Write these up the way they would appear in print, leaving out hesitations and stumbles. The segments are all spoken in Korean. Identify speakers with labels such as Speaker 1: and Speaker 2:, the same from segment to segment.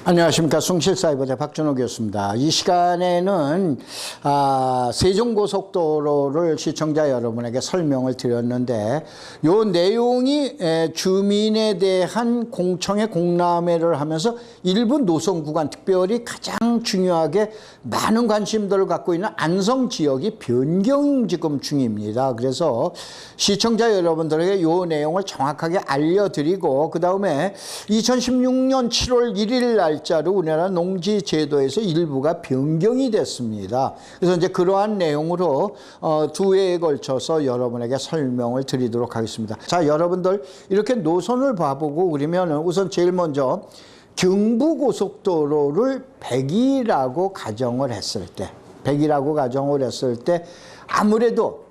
Speaker 1: 안녕하십니까. 숭실사이버대 박준호 교수입니다. 이 시간에는 세종고속도로를 시청자 여러분에게 설명을 드렸는데, 요 내용이 주민에 대한 공청회 공람회를 하면서 일부 노선 구간, 특별히 가장 중요하게 많은 관심들을 갖고 있는 안성 지역이 변경 지금 중입니다. 그래서 시청자 여러분들에게 요 내용을 정확하게 알려드리고, 그 다음에 2016년 7월 1일 날짜로 우리나라 농지제도에서 일부가 변경이 됐습니다. 그래서 이제 그러한 내용으로 두 회에 걸쳐서 여러분에게 설명을 드리도록 하겠습니다. 자, 여러분들 이렇게 노선을 봐보고 그러면 우선 제일 먼저 경부고속도로를 100이라고 가정을 했을 때 아무래도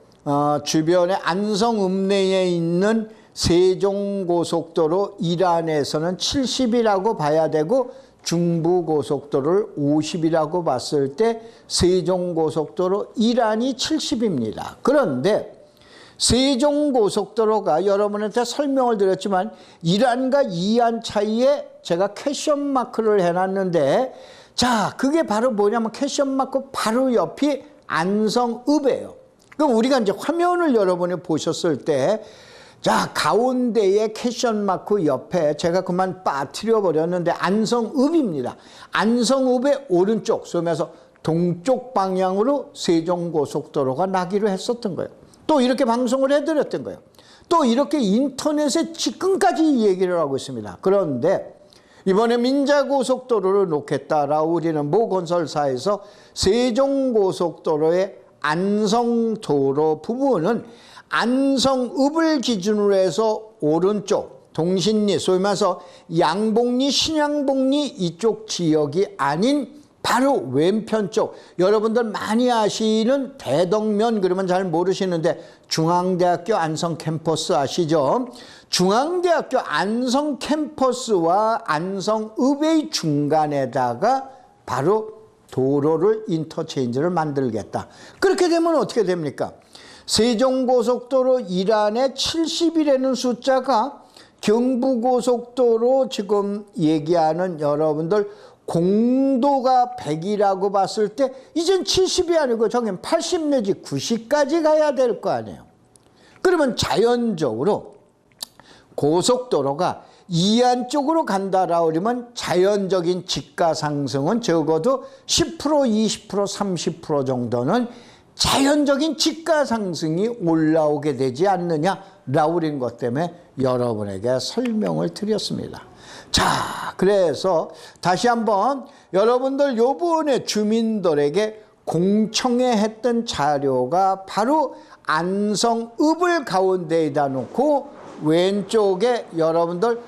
Speaker 1: 주변에 안성 읍내에 있는 세종고속도로 일환에서는 70이라고 봐야 되고, 중부고속도로를 50이라고 봤을 때 세종고속도로 일환이 70입니다. 그런데 세종고속도로가 여러분한테 설명을 드렸지만 1환과 2환 차이에 제가 퀘션 마크를 해놨는데, 자, 그게 바로 뭐냐면 퀘션 마크 바로 옆이 안성읍이에요. 그럼 우리가 이제 화면을 여러분이 보셨을 때, 자, 가운데에 퀘션 마크 옆에 제가 그만 빠뜨려 버렸는데 안성읍입니다. 안성읍의 오른쪽, 소위 말해서 동쪽 방향으로 세종고속도로가 나기로 했었던 거예요. 또 이렇게 방송을 해드렸던 거예요. 또 이렇게 인터넷에 지금까지 얘기를 하고 있습니다. 그런데 이번에 민자고속도로를 놓겠다라고 우리는 모 건설사에서 세종고속도로의 안성도로 부분은 안성읍을 기준으로 해서 오른쪽 동신리, 소위 말해서 양봉리, 신양봉리 이쪽 지역이 아닌 바로 왼편 쪽, 여러분들 많이 아시는 대덕면, 그러면 잘 모르시는데 중앙대학교 안성 캠퍼스 아시죠? 중앙대학교 안성 캠퍼스와 안성읍의 중간에다가 바로 도로를 인터체인지를 만들겠다. 그렇게 되면 어떻게 됩니까? 세종고속도로 일환에 70이라는 숫자가 경부고속도로 지금 얘기하는 여러분들 공도가 100이라고 봤을 때 이젠 70이 아니고 저긴 80 내지 90까지 가야 될 거 아니에요. 그러면 자연적으로 고속도로가 이안 쪽으로 간다라고 그러면 자연적인 지가 상승은 적어도 10%, 20%, 30% 정도는 자연적인 지가 상승이 올라오게 되지 않느냐라고 그런 것 때문에 여러분에게 설명을 드렸습니다. 자, 그래서 다시 한번 여러분들 요번에 주민들에게 공청회 했던 자료가 바로 안성읍을 가운데에다 놓고 왼쪽에 여러분들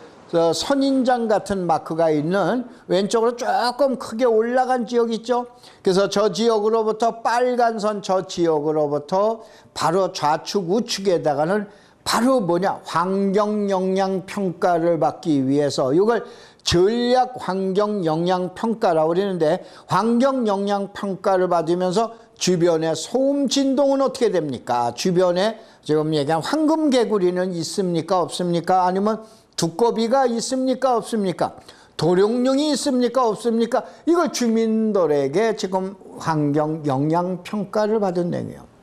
Speaker 1: 선인장 같은 마크가 있는 왼쪽으로 조금 크게 올라간 지역 있죠? 그래서 저 지역으로부터 빨간 선 저 지역으로부터 바로 좌측 우측에다가는 바로 뭐냐, 환경영향평가를 받기 위해서 이걸 전략환경영향평가라고 그러는데, 환경영향평가를 받으면서 주변의 소음 진동은 어떻게 됩니까? 주변에 지금 얘기한 황금개구리는 있습니까? 없습니까? 아니면 두꺼비가 있습니까? 없습니까? 도룡령이 있습니까? 없습니까? 이걸 주민들에게 지금 환경영향평가를 받은 내용이에요.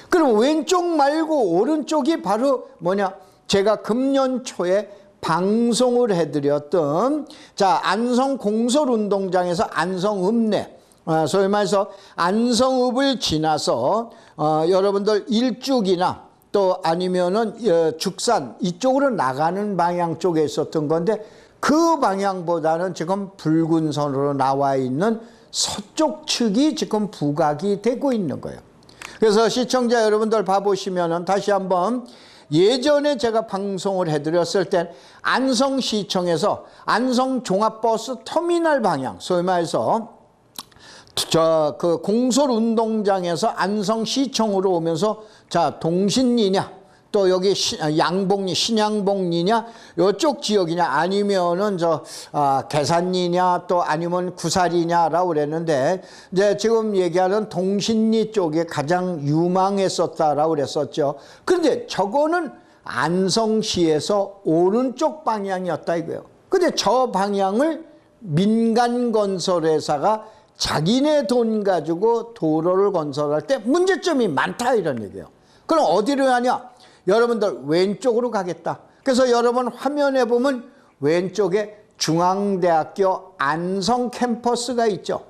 Speaker 1: 그럼 왼쪽 말고 오른쪽이 바로 뭐냐? 제가 금년 초에 방송을 해드렸던, 자, 안성 공설운동장에서 안성읍내, 소위 말해서 안성읍을 지나서 여러분들 일죽이나 또 아니면은 죽산 이쪽으로 나가는 방향 쪽에 있었던 건데, 그 방향보다는 지금 붉은 선으로 나와 있는 서쪽 측이 지금 부각이 되고 있는 거예요. 그래서 시청자 여러분들 봐보시면은 다시 한번, 예전에 제가 방송을 해드렸을 땐 안성시청에서 안성종합버스 터미널 방향, 소위 말해서 그 공설운동장에서 안성시청으로 오면서, 자, 동신리냐 또 여기 양봉리, 신양봉리냐 이쪽 지역이냐 아니면은 계산리냐 또 아니면 구사리냐라고 그랬는데, 이제 지금 얘기하는 동신리 쪽에 가장 유망했었다라고 그랬었죠. 그런데 저거는 안성시에서 오른쪽 방향이었다 이거예요. 근데 저 방향을 민간건설회사가 자기네 돈 가지고 도로를 건설할 때 문제점이 많다 이런 얘기예요. 그럼 어디로 가냐? 여러분들 왼쪽으로 가겠다. 그래서 여러분 화면에 보면 왼쪽에 중앙대학교 안성 캠퍼스가 있죠.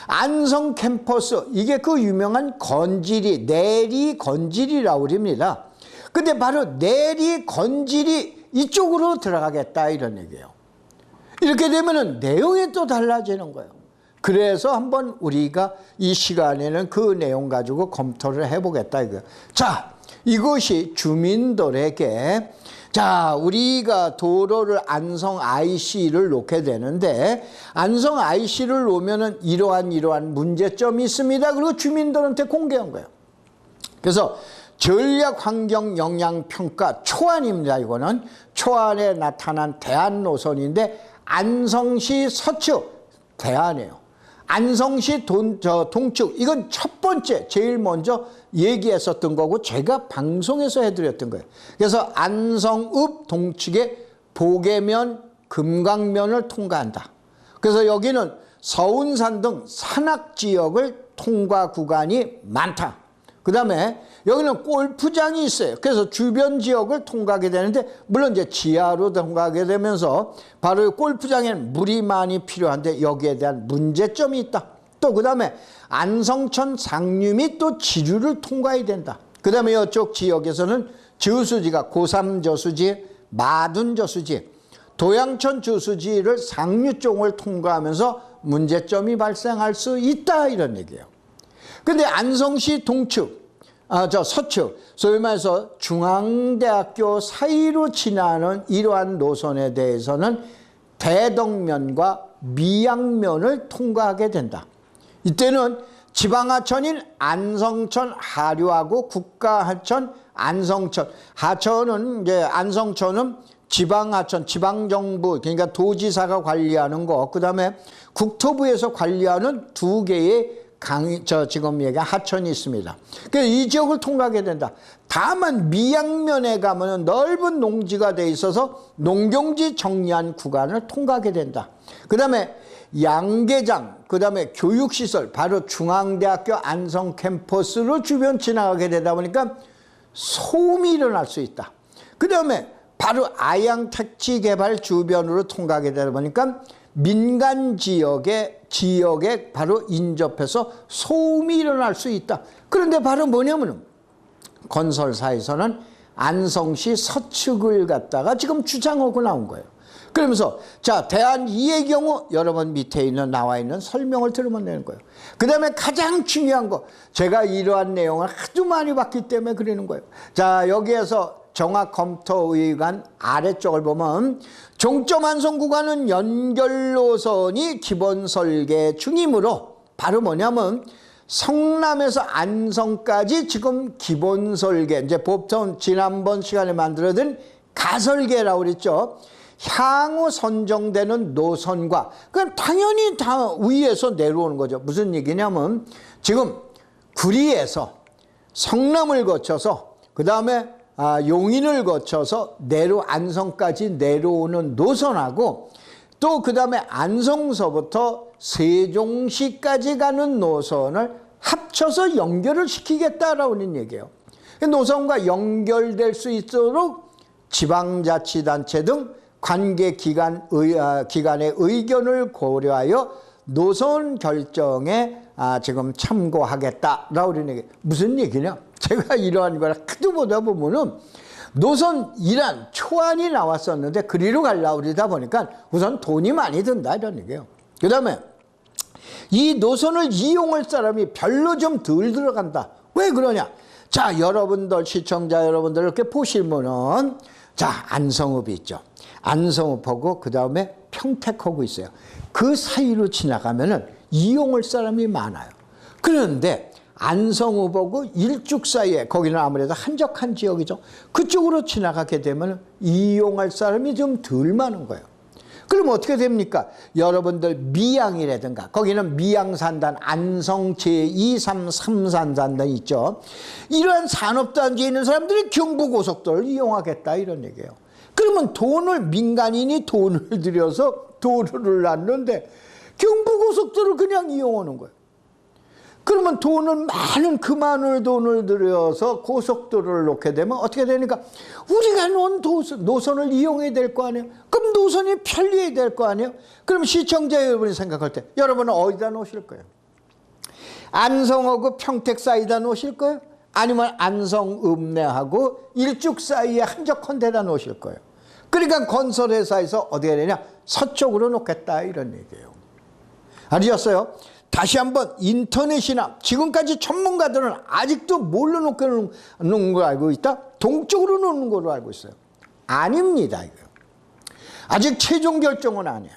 Speaker 1: 안성 캠퍼스, 이게 그 유명한 건지리, 내리 건지리라고 그럽니다. 근데 바로 내리 건지리 이쪽으로 들어가겠다 이런 얘기예요. 이렇게 되면은 내용이 또 달라지는 거예요. 그래서 한번 우리가 이 시간에는 그 내용 가지고 검토를 해보겠다 이거예요. 자, 이것이 주민들에게, 자, 우리가 도로를 안성 IC를 놓게 되는데, 안성 IC를 놓으면은 이러한 문제점이 있습니다. 그리고 주민들한테 공개한 거예요. 그래서 전략환경영향평가 초안입니다. 이거는 초안에 나타난 대안 노선인데, 안성시 서측 대안이에요. 안성시 동측, 이건 첫 번째 제일 먼저 얘기했었던 거고 제가 방송에서 해드렸던 거예요. 그래서 안성읍 동측에 보계면, 금강면을 통과한다. 그래서 여기는 서운산 등 산악지역을 통과 구간이 많다. 그 다음에 여기는 골프장이 있어요. 그래서 주변 지역을 통과하게 되는데, 물론 이제 지하로 통과하게 되면서 바로 골프장에는 물이 많이 필요한데 여기에 대한 문제점이 있다. 또 그 다음에 안성천 상류 또 지류를 통과해야 된다. 그 다음에 이쪽 지역에서는 저수지가 고삼 저수지, 마둔 저수지, 도양천 저수지를 상류 쪽을 통과하면서 문제점이 발생할 수 있다 이런 얘기예요. 근데 안성시 동측, 서측, 소위 말해서 중앙대학교 사이로 지나는 이러한 노선에 대해서는 대덕면과 미양면을 통과하게 된다. 이때는 지방하천인 안성천 하류하고 국가하천 안성천, 하천은 이제 안성천은 지방하천, 지방정부, 그러니까 도지사가 관리하는 거, 그 다음에 국토부에서 관리하는 두 개의 지금 얘기한 하천이 있습니다. 그래서 이 지역을 통과하게 된다. 다만 미양면에 가면 넓은 농지가 돼 있어서 농경지 정리한 구간을 통과하게 된다. 그 다음에 양계장, 그 다음에 교육시설, 바로 중앙대학교 안성 캠퍼스로 주변 지나가게 되다 보니까 소음이 일어날 수 있다. 그 다음에 바로 아양 택지 개발 주변으로 통과하게 되다 보니까 민간 지역에 바로 인접해서 소음이 일어날 수 있다. 그런데 바로 뭐냐면은 건설사에서는 안성시 서측을 갖다가 지금 주장하고 나온 거예요. 그러면서 자, 대안 2의 경우 여러분 밑에 나와 있는 설명을 들으면 되는 거예요. 그 다음에 가장 중요한 거, 제가 이러한 내용을 하도 많이 봤기 때문에 그러는 거예요. 자, 여기에서 정확검토의관 아래쪽을 보면 종점 안성 구간은 연결 노선이 기본 설계 중이므로, 바로 뭐냐면 성남에서 안성까지 지금 기본 설계, 이제 보통 지난번 시간에 만들어진 가설계라고 그랬죠. 향후 선정되는 노선과, 그럼 당연히 다 위에서 내려오는 거죠. 무슨 얘기냐면 지금 구리에서 성남을 거쳐서 그 다음에 용인을 거쳐서 안성까지 내려오는 노선하고, 또 그 다음에 안성서부터 세종시까지 가는 노선을 합쳐서 연결을 시키겠다라는 얘기예요. 노선과 연결될 수 있도록 지방자치단체 등 관계기관의 의견을 고려하여 노선 결정에 지금 참고하겠다라고 그러는 얘기. 무슨 얘기냐? 제가 이러한 걸 하도 보다 보면은 노선 이란 초안이 나왔었는데 그리로 가려고 그러다 보니까 우선 돈이 많이 든다 이런 얘기예요. 그 다음에 이 노선을 이용할 사람이 별로 좀 덜 들어간다. 왜 그러냐? 자, 여러분들, 시청자 여러분들 이렇게 보시면은, 자, 안성읍이 있죠. 안성읍하고 그 다음에 평택하고 있어요. 그 사이로 지나가면은 이용할 사람이 많아요. 그런데 안성읍하고 일죽 사이에, 거기는 아무래도 한적한 지역이죠. 그쪽으로 지나가게 되면 이용할 사람이 좀 덜 많은 거예요. 그럼 어떻게 됩니까? 여러분들 미양이라든가 거기는 미양산단, 안성 제2, 3, 3산단 있죠. 이러한 산업단지에 있는 사람들이 경부고속도로를 이용하겠다 이런 얘기예요. 그러면 민간인이 돈을 들여서 도로를 놨는데 경부고속도로를 그냥 이용하는 거예요. 그러면 많은 돈을 들여서 고속도로를 놓게 되면 어떻게 되니까 우리가 놓은 노선을 이용해야 될 거 아니에요. 그럼 노선이 편리해야 될 거 아니에요. 그럼 시청자 여러분이 생각할 때 여러분은 어디다 놓으실 거예요? 안성하고 평택 사이에다 놓으실 거예요? 아니면 안성 읍내하고 일죽 사이에 한적한 데다 놓으실 거예요? 그러니까 건설회사에서 어디에 되냐? 서쪽으로 놓겠다 이런 얘기예요. 아셨어요? 다시 한번 인터넷이나 지금까지 전문가들은 아직도 뭘로 놓는 걸 알고 있다? 동쪽으로 놓는 걸로 알고 있어요. 아닙니다. 이거. 아직 최종 결정은 아니에요.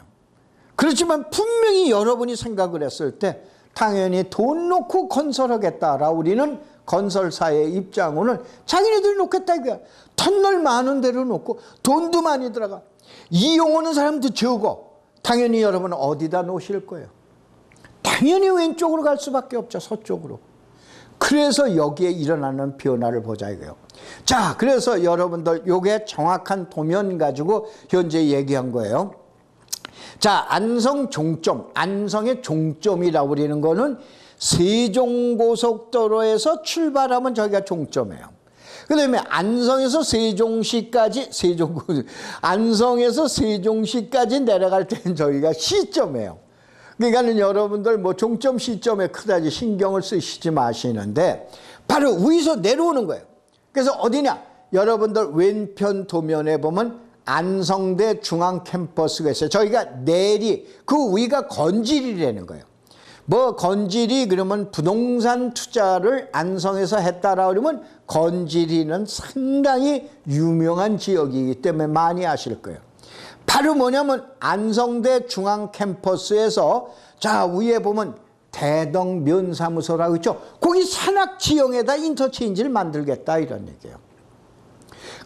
Speaker 1: 그렇지만 분명히 여러분이 생각을 했을 때 당연히 돈 놓고 건설하겠다라고 우리는 건설사의 입장으로는 자기네들이 놓겠다 이거야. 터널 많은 데로 놓고 돈도 많이 들어가. 이용하는 사람도 적어. 당연히 여러분은 어디다 놓으실 거예요? 당연히 왼쪽으로 갈 수밖에 없죠. 서쪽으로. 그래서 여기에 일어나는 변화를 보자 이거예요. 자, 그래서 여러분들 요게 정확한 도면 가지고 현재 얘기한 거예요. 자, 안성 종점, 안성의 종점이라고 그러는 거는 세종고속도로에서 출발하면 저기가 종점이에요. 그 다음에 안성에서 세종시까지, 안성에서 세종시까지 내려갈 때는 저기가 시점이에요. 그러니까 여러분들 종점 시점에 그다지 신경을 쓰시지 마시는데 바로 위에서 내려오는 거예요. 그래서 어디냐? 여러분들 왼편 도면에 보면 안성대 중앙캠퍼스가 있어요. 저희가 그 위가 건질이라는 거예요. 건질이 그러면 부동산 투자를 안성에서 했다라 그러면 건질이는 상당히 유명한 지역이기 때문에 많이 아실 거예요. 바로 뭐냐면 안성대 중앙캠퍼스에서 자 위에 보면 대덕면사무소라고 있죠. 거기 산악지형에다 인터체인지를 만들겠다 이런 얘기예요.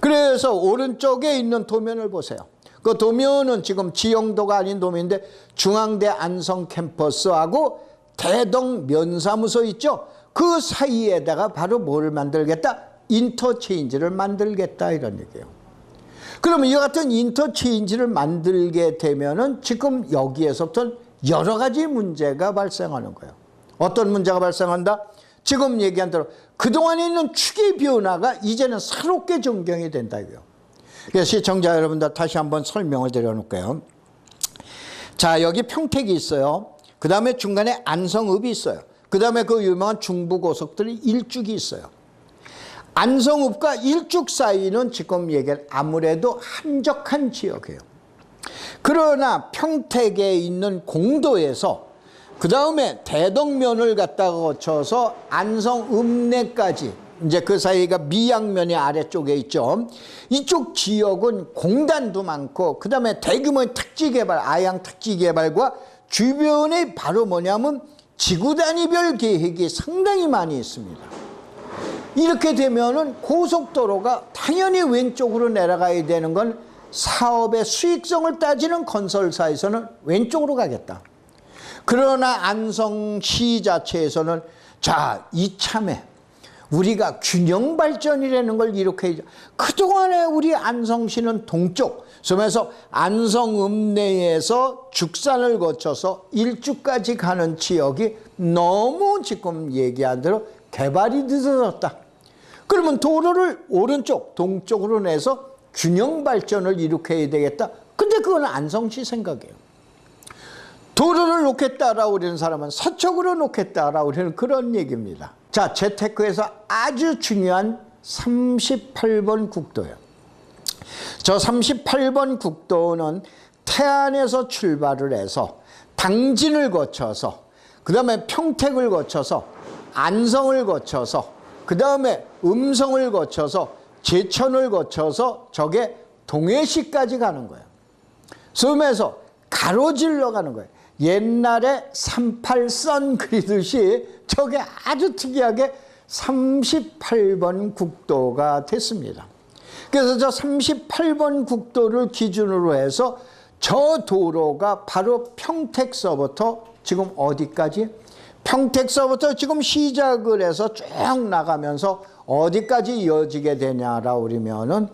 Speaker 1: 그래서 오른쪽에 있는 도면을 보세요. 그 도면은 지금 지형도가 아닌 도면인데 중앙대 안성캠퍼스하고 대덕면사무소 있죠. 그 사이에다가 바로 뭐를 만들겠다? 인터체인지를 만들겠다 이런 얘기예요. 그러면 이 같은 인터체인지를 만들게 되면은 지금 여기에서부터 여러 가지 문제가 발생하는 거예요. 어떤 문제가 발생한다? 지금 얘기한 대로 그동안에 있는 축의 변화가 이제는 새롭게 전경이 된다 이거예요. 그래서 시청자 여러분들 다시 한번 설명을 드려놓을게요. 자, 여기 평택이 있어요. 그 다음에 중간에 안성읍이 있어요. 그 다음에 그 유명한 중부고속도로 일죽이 있어요. 안성읍과 일죽 사이는 지금 얘기할 아무래도 한적한 지역이에요. 그러나 평택에 있는 공도에서 그 다음에 대덕면을 갖다가 거쳐서 안성읍내까지 이제 그 사이가 미양면이 아래쪽에 있죠. 이쪽 지역은 공단도 많고 그 다음에 대규모의 택지개발, 아양 택지개발과 주변에 바로 뭐냐면 지구단위별 계획이 상당히 많이 있습니다. 이렇게 되면은 고속도로가 당연히 왼쪽으로 내려가야 되는 건 사업의 수익성을 따지는 건설사에서는 왼쪽으로 가겠다. 그러나 안성시 자체에서는 자, 이참에 우리가 균형 발전이라는 걸 이렇게 그동안에 우리 안성시는 동쪽, 그래서 안성읍내에서 죽산을 거쳐서 일주까지 가는 지역이 너무 지금 얘기한 대로 개발이 늦어졌다. 그러면 도로를 오른쪽, 동쪽으로 내서 균형 발전을 일으켜야 되겠다. 근데 그건 안성시 생각이에요. 도로를 놓겠다라고 그러는 사람은 서쪽으로 놓겠다라고 그러는 그런 얘기입니다. 자, 재테크에서 아주 중요한 38번 국도예요. 저 38번 국도는 태안에서 출발을 해서 당진을 거쳐서 그 다음에 평택을 거쳐서 안성을 거쳐서 그 다음에 음성을 거쳐서 제천을 거쳐서 저게 동해시까지 가는 거예요. 그러면서 가로질러 가는 거예요. 옛날에 38선 그리듯이 저게 아주 특이하게 38번 국도가 됐습니다. 그래서 저 38번 국도를 기준으로 해서 저 도로가 바로 평택서부터 지금 어디까지? 평택서부터 지금 시작을 해서 쭉 나가면서 어디까지 이어지게 되냐라고 그러면은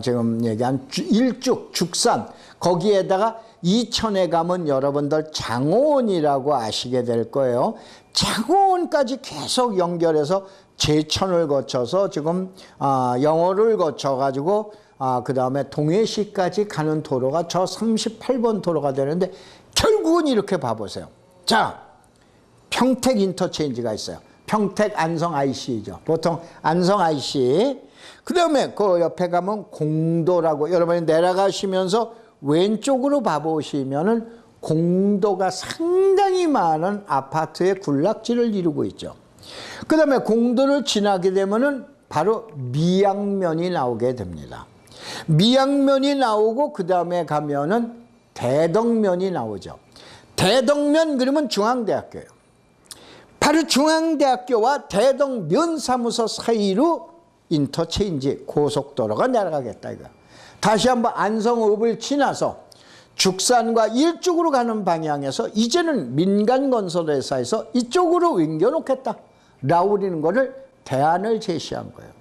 Speaker 1: 지금 얘기한 일죽 죽산 거기에다가 이천에 가면 여러분들 장호원이라고 아시게 될 거예요. 장호원까지 계속 연결해서 제천을 거쳐서 지금 영월을 거쳐가지고 그 다음에 동해시까지 가는 도로가 저 38번 도로가 되는데 결국은 이렇게 봐보세요. 자, 평택 인터체인지가 있어요. 평택 안성 IC죠. 보통 안성 IC. 그 다음에 그 옆에 가면 공도라고 여러분이 내려가시면서 왼쪽으로 봐보시면은 공도가 상당히 많은 아파트의 군락지를 이루고 있죠. 그 다음에 공도를 지나게 되면은 바로 미양면이 나오게 됩니다. 미양면이 나오고 그 다음에 가면은 대덕면이 나오죠. 대덕면 그러면 중앙대학교예요. 바로 중앙대학교와 대덕면사무소 사이로 인터체인지 고속도로가 내려가겠다 이거. 다시 한번 안성읍을 지나서 죽산과 일쪽으로 가는 방향에서 이제는 민간건설회사에서 이쪽으로 옮겨놓겠다 라고 하는 거를 대안을 제시한 거예요.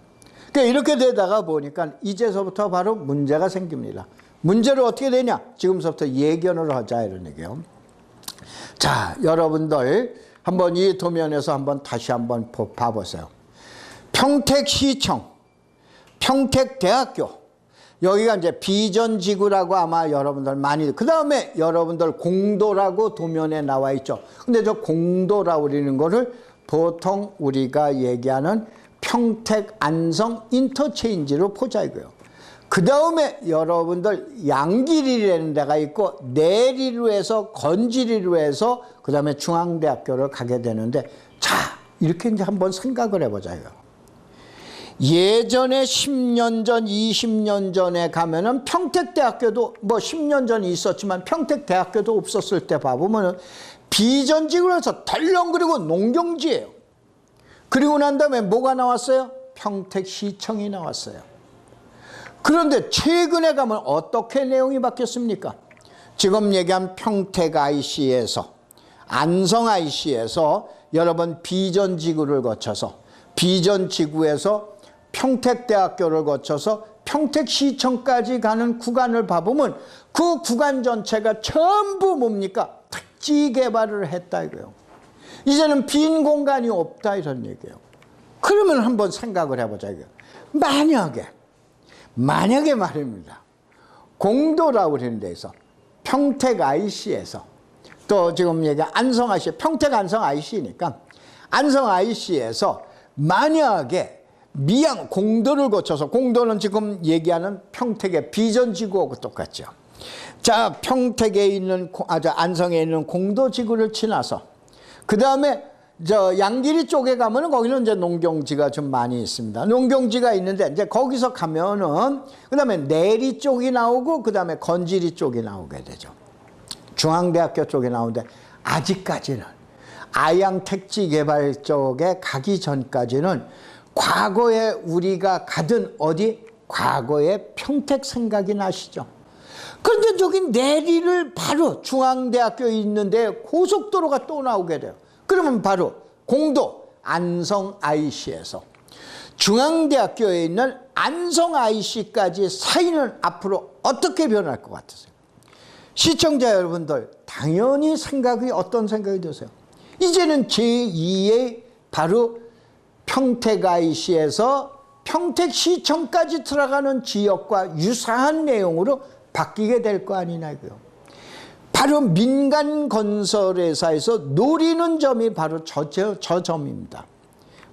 Speaker 1: 그러니까 이렇게 되다가 보니까 이제서부터 바로 문제가 생깁니다. 문제를 어떻게 되냐? 지금부터 예견을 하자 이런 얘기예요. 자, 여러분들 한번 이 도면에서 한번 다시 한번 봐보세요. 평택시청, 평택대학교, 여기가 이제 비전지구라고 아마 여러분들 많이, 그 다음에 여러분들 공도라고 도면에 나와 있죠. 근데 저 공도라고 그러는 거를 보통 우리가 얘기하는 평택 안성 인터체인지로 보자 이거예요. 그 다음에 여러분들 양길이라는 데가 있고 내리로 해서 건지리로 해서 그 다음에 중앙대학교를 가게 되는데 자 이렇게 이제 한번 생각을 해보자 이거. 예전에 10년 전 20년 전에 가면은 평택대학교도 뭐 10년 전에 있었지만 평택대학교도 없었을 때 봐보면은 비전지구로 해서 덜렁거리고 농경지예요. 그리고 난 다음에 뭐가 나왔어요? 평택시청이 나왔어요. 그런데 최근에 가면 어떻게 내용이 바뀌었습니까? 지금 얘기한 평택 IC에서 안성 IC에서 여러분 비전지구를 거쳐서 비전지구에서 평택대학교를 거쳐서 평택시청까지 가는 구간을 봐보면 그 구간 전체가 전부 뭡니까? 택지 개발을 했다 이거예요. 이제는 빈 공간이 없다 이런 얘기예요. 그러면 한번 생각을 해보자 이거예요. 만약에 말입니다. 공도라고 하는 데서 평택 IC에서 또 지금 얘기 안성 IC, 평택 안성 IC니까 안성 IC에서 만약에 미양 공도를 거쳐서 공도는 지금 얘기하는 평택의 비전지구하고 똑같죠. 자, 평택에 있는 안성에 있는 공도지구를 지나서 그 다음에 저 양길이 쪽에 가면은 거기는 이제 농경지가 좀 많이 있습니다. 농경지가 있는데 이제 거기서 가면은 그 다음에 내리 쪽이 나오고 그 다음에 건지리 쪽이 나오게 되죠. 중앙대학교 쪽이 나오는데 아직까지는 아양 택지 개발 쪽에 가기 전까지는 과거에 우리가 가던 어디 과거에 평택 생각이 나시죠. 그런데 저기 내리를 바로 중앙대학교에 있는데 고속도로가 또 나오게 돼요. 그러면 바로 공도 안성 IC에서 중앙대학교에 있는 안성 IC까지 사이는 앞으로 어떻게 변할 것 같으세요? 시청자 여러분들 당연히 생각이 어떤 생각이 드세요? 이제는 제2의 바로 평택 IC에서 평택시청까지 들어가는 지역과 유사한 내용으로 바뀌게 될 거 아니냐 이거요. 바로 민간건설회사에서 노리는 점이 바로 저 점입니다.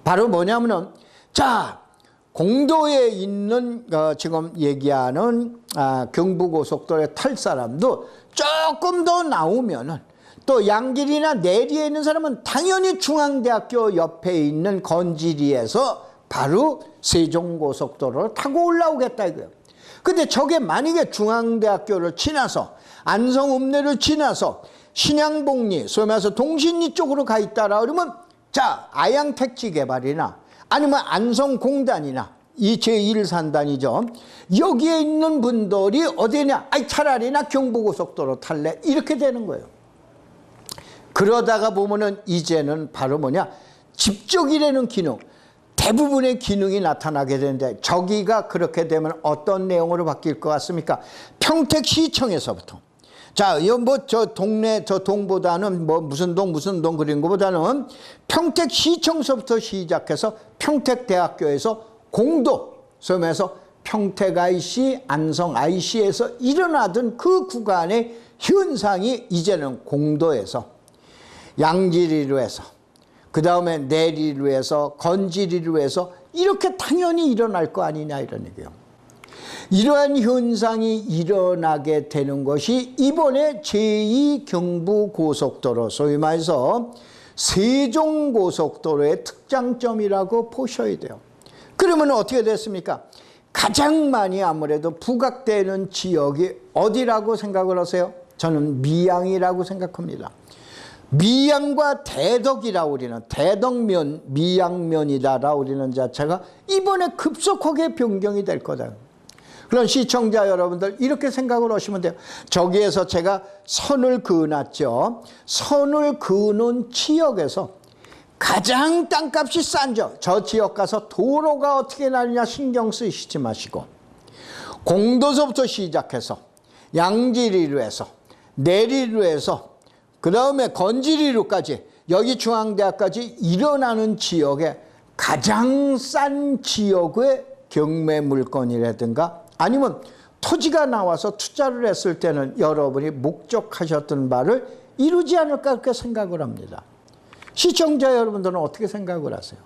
Speaker 1: 바로 뭐냐면은 자 공도에 있는 지금 얘기하는 경부고속도로에 탈 사람도 조금 더 나오면은 또 양길이나 내리에 있는 사람은 당연히 중앙대학교 옆에 있는 건지리에서 바로 세종고속도로를 타고 올라오겠다 이거예요. 근데 저게 만약에 중앙대학교를 지나서 안성읍내를 지나서 신양복리, 소위 말해서 동신리 쪽으로 가 있다라 그러면 자 아양택지 개발이나 아니면 안성공단이나 이 제1산단이죠. 여기에 있는 분들이 어디냐? 아이 차라리 나 경부고속도로 탈래. 이렇게 되는 거예요. 그러다가 보면은 이제는 바로 뭐냐? 집적이라는 기능, 대부분의 기능이 나타나게 되는데 저기가 그렇게 되면 어떤 내용으로 바뀔 것 같습니까? 평택시청에서부터. 자, 이거 뭐 저 동네 저 동보다는 뭐 무슨 동 그린 것보다는 평택시청서부터 시작해서 평택대학교에서 공도, 소위해서 평택 IC, 안성 IC에서 일어나던 그 구간의 현상이 이제는 공도에서 양지리로 해서 그 다음에 내리로 해서 건지리로 해서 이렇게 당연히 일어날 거 아니냐 이런 얘기예요. 이러한 현상이 일어나게 되는 것이 이번에 제2경부고속도로 소위 말해서 세종고속도로의 특장점이라고 보셔야 돼요. 그러면 어떻게 됐습니까? 가장 많이 아무래도 부각되는 지역이 어디라고 생각을 하세요? 저는 미양이라고 생각합니다. 미양과 대덕이라고 우리는 대덕면, 미양면이다라고 우리는 자체가 이번에 급속하게 변경이 될 거다. 그런 시청자 여러분들 이렇게 생각을 하시면 돼요. 저기에서 제가 선을 그어놨죠. 선을 그어놓은 지역에서 가장 땅값이 싼 저 지역 가서 도로가 어떻게 나느냐 신경 쓰시지 마시고 공도서부터 시작해서 양지리로 해서 내리로 해서 그 다음에 건지리로까지 여기 중앙대학까지 일어나는 지역에 가장 싼 지역의 경매 물건이라든가 아니면 토지가 나와서 투자를 했을 때는 여러분이 목적하셨던 바를 이루지 않을까 그렇게 생각을 합니다. 시청자 여러분들은 어떻게 생각을 하세요?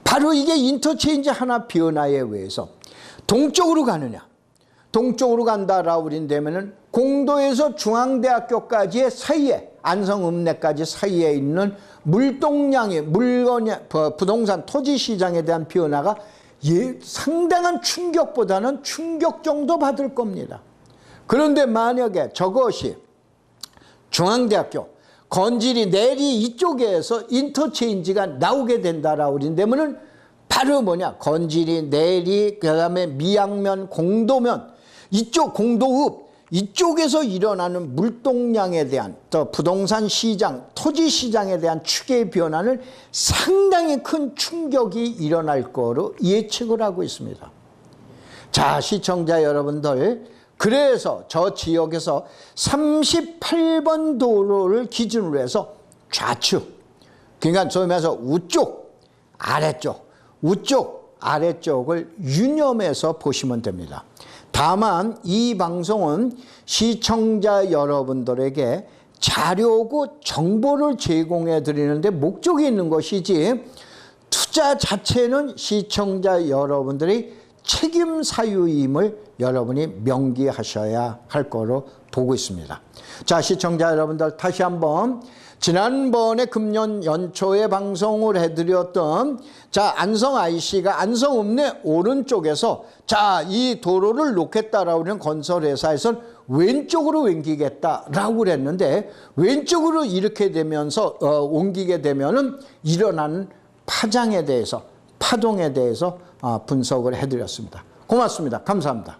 Speaker 1: 바로 이게 인터체인지 하나 변화에 의해서 동쪽으로 가느냐 동쪽으로 간다라고 그린다면은 공도에서 중앙대학교까지의 사이에 안성읍내까지 사이에 있는 물동량의 물건이 부동산 토지 시장에 대한 변화가 상당한 충격보다는 충격 정도 받을 겁니다. 그런데 만약에 저것이 중앙대학교 건지리 내리 이쪽에서 인터체인지가 나오게 된다라고 그린다면은 바로 뭐냐 건지리 내리 그다음에 미양면 공도면 이쪽 공도읍 이쪽에서 일어나는 물동량에 대한 또 부동산 시장 토지 시장에 대한 추계의 변화는 상당히 큰 충격이 일어날 거로 예측을 하고 있습니다. 자 시청자 여러분들 그래서 저 지역에서 38번 도로를 기준으로 해서 좌측 그러니까 소위 말해서 우쪽 아래쪽을 유념해서 보시면 됩니다. 다만 이 방송은 시청자 여러분들에게 자료고 정보를 제공해 드리는데 목적이 있는 것이지 투자 자체는 시청자 여러분들의 책임 사유임을 여러분이 명기하셔야 할 거로 보고 있습니다. 자, 시청자 여러분들 다시 한번 지난번에 금년 연초에 방송을 해드렸던 자 안성 IC가 안성읍내 오른쪽에서 자 이 도로를 놓겠다라고 하는 건설회사에서는 왼쪽으로 옮기겠다라고 그랬는데 왼쪽으로 이렇게 되면서 옮기게 되면은 일어나는 파장에 대해서 파동에 대해서 분석을 해드렸습니다. 고맙습니다. 감사합니다.